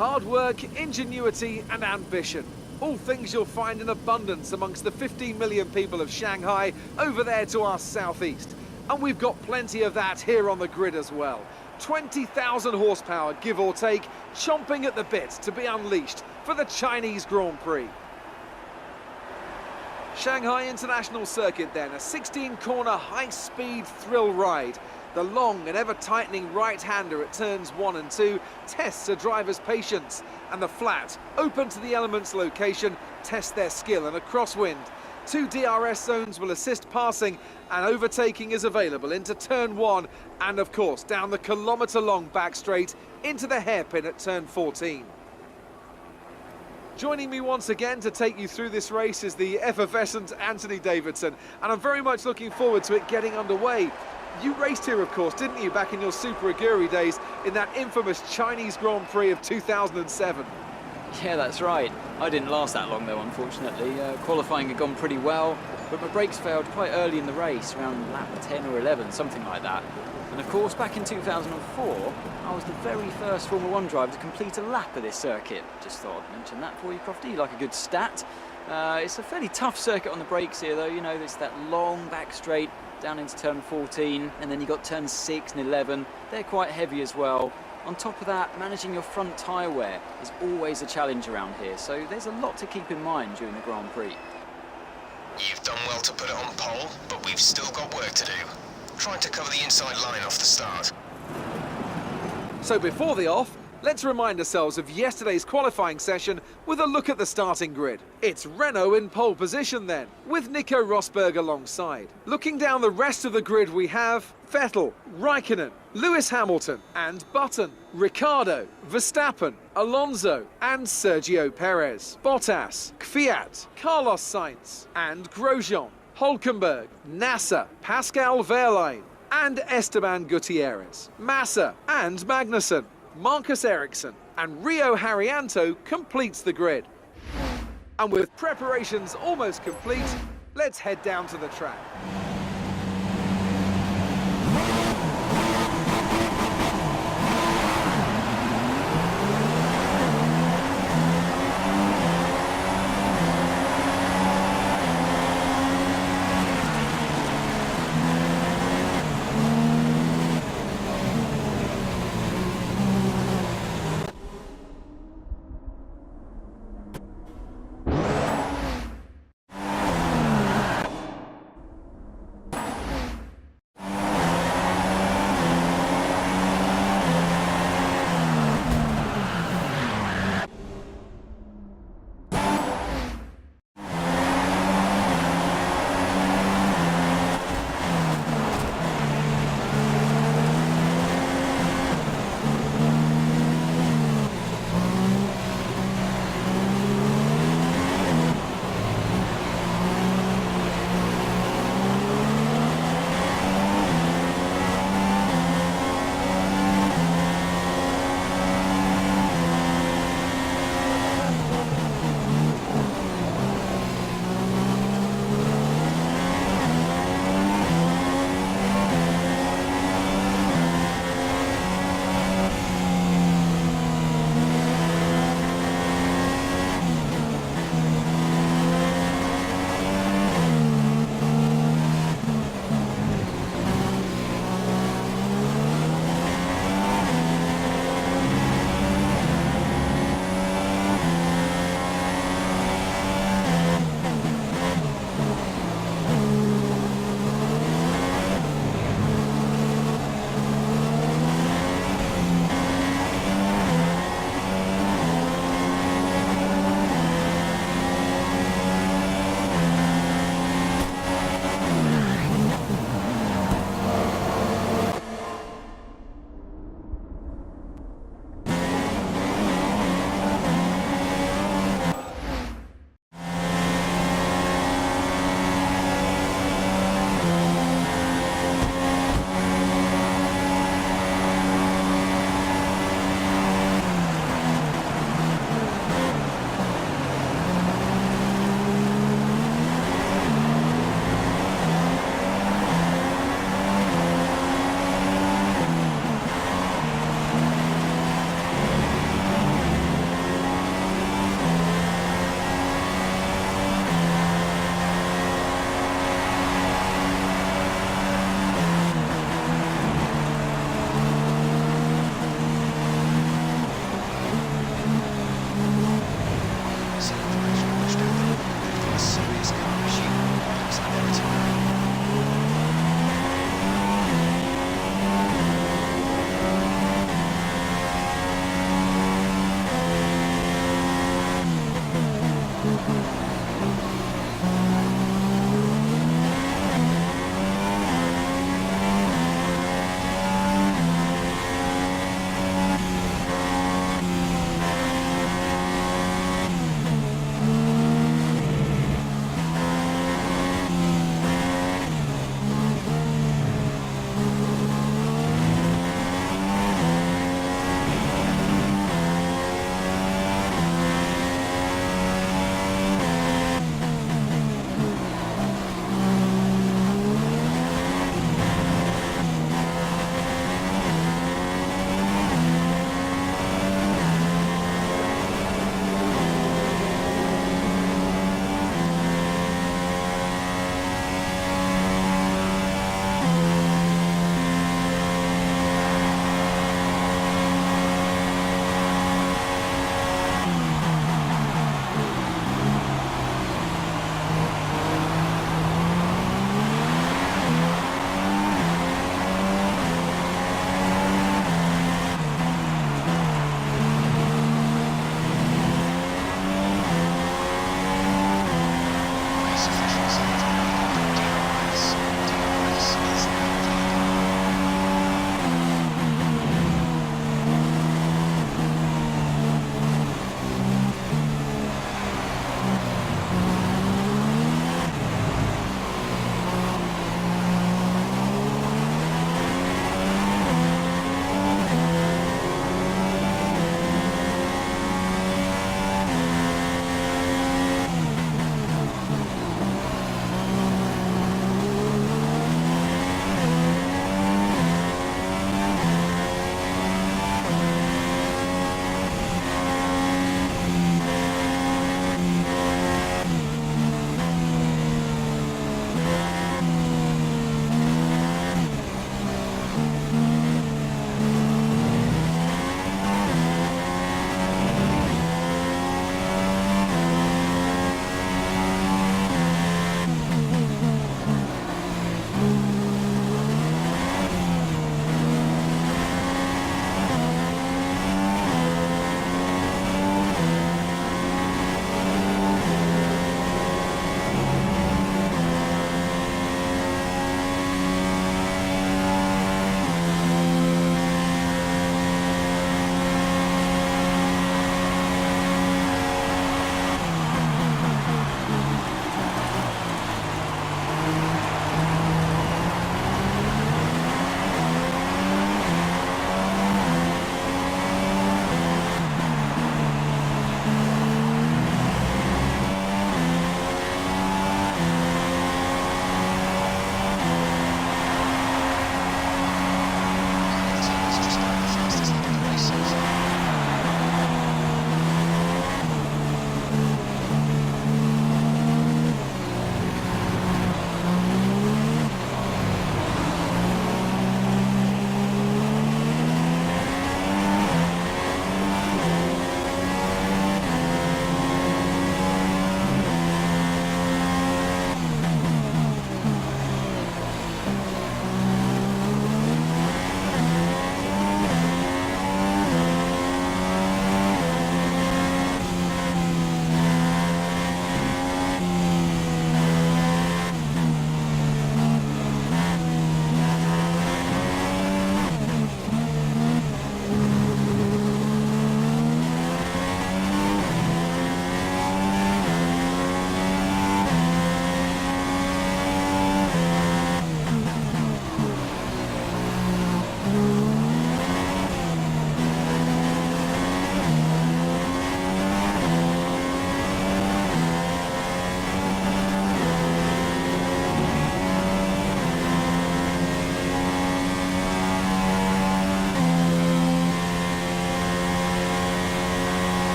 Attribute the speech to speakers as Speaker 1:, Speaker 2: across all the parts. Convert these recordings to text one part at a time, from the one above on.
Speaker 1: Hard work, ingenuity and ambition. All things you'll find in abundance amongst the 15 million people of Shanghai over there to our southeast. And we've got plenty of that here on the grid as well. 20,000 horsepower, give or take, chomping at the bit to be unleashed for the Chinese Grand Prix. Shanghai International Circuit then, a 16-corner high-speed thrill ride. The long and ever-tightening right-hander at turns 1 and 2 tests a driver's patience, and the flat, open to the elements location, tests their skill in a crosswind. 2 DRS zones will assist passing, and overtaking is available into turn 1 and of course down the kilometre-long back straight into the hairpin at turn 14. Joining me once again to take you through this race is the effervescent Anthony Davidson, and I'm very much looking forward to it getting underway. You raced here, of course, didn't you, back in your Super Aguri days in that infamous Chinese Grand Prix of 2007?
Speaker 2: Yeah, that's right. I didn't last that long, though, unfortunately. Qualifying had gone pretty well, but my brakes failed quite early in the race, around lap 10 or 11, something like that. And of course, back in 2004, I was the very first Formula 1 driver to complete a lap of this circuit. Just thought I'd mention that for you, Crofty. You like a good stat. It's a fairly tough circuit on the brakes here, though. You know, it's that long back straight down into turn 14, and then you got turns 6 and 11. They're quite heavy as well. On top of that, managing your front tyre wear is always a challenge around here, so there's a lot to keep in mind during the Grand Prix.
Speaker 3: You've done well to put it on pole, but we've still got work to do. Trying to cover the inside line off the start.
Speaker 1: So before the off, let's remind ourselves of yesterday's qualifying session with a look at the starting grid. It's Renault in pole position then, with Nico Rosberg alongside. Looking down the rest of the grid, we have Vettel, Raikkonen, Lewis Hamilton and Button, Ricciardo, Verstappen, Alonso and Sergio Perez, Bottas, Kvyat, Carlos Sainz and Grosjean, Hülkenberg, Nasser, Pascal Wehrlein and Esteban Gutierrez, Massa and Magnussen, Marcus Ericsson and Rio Haryanto completes the grid. And with preparations almost complete, let's head down to the track.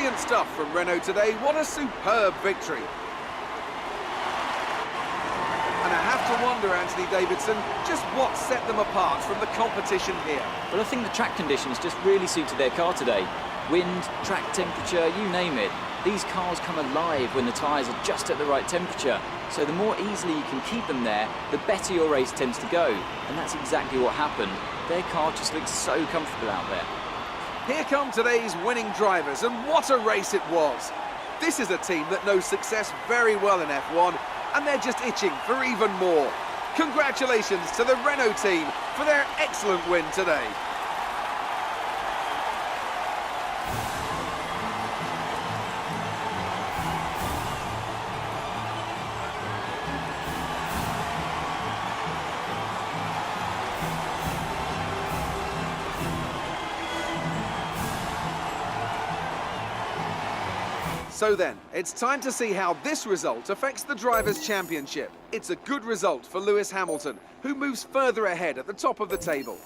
Speaker 1: Brilliant stuff from Renault today. What a superb victory. And I have to wonder, Anthony Davidson, just what set them apart from the competition here.
Speaker 2: But I think the track conditions just really suited their car today. Wind, track temperature, you name it. These cars come alive when the tyres are just at the right temperature. So the more easily you can keep them there, the better your race tends to go. And that's exactly what happened. Their car just looks so comfortable out there.
Speaker 1: Here come today's winning drivers, and what a race it was. This is a team that knows success very well in F1, and they're just itching for even more. Congratulations to the Renault team for their excellent win today. So then, it's time to see how this result affects the Drivers' Championship. It's a good result for Lewis Hamilton, who moves further ahead at the top of the table.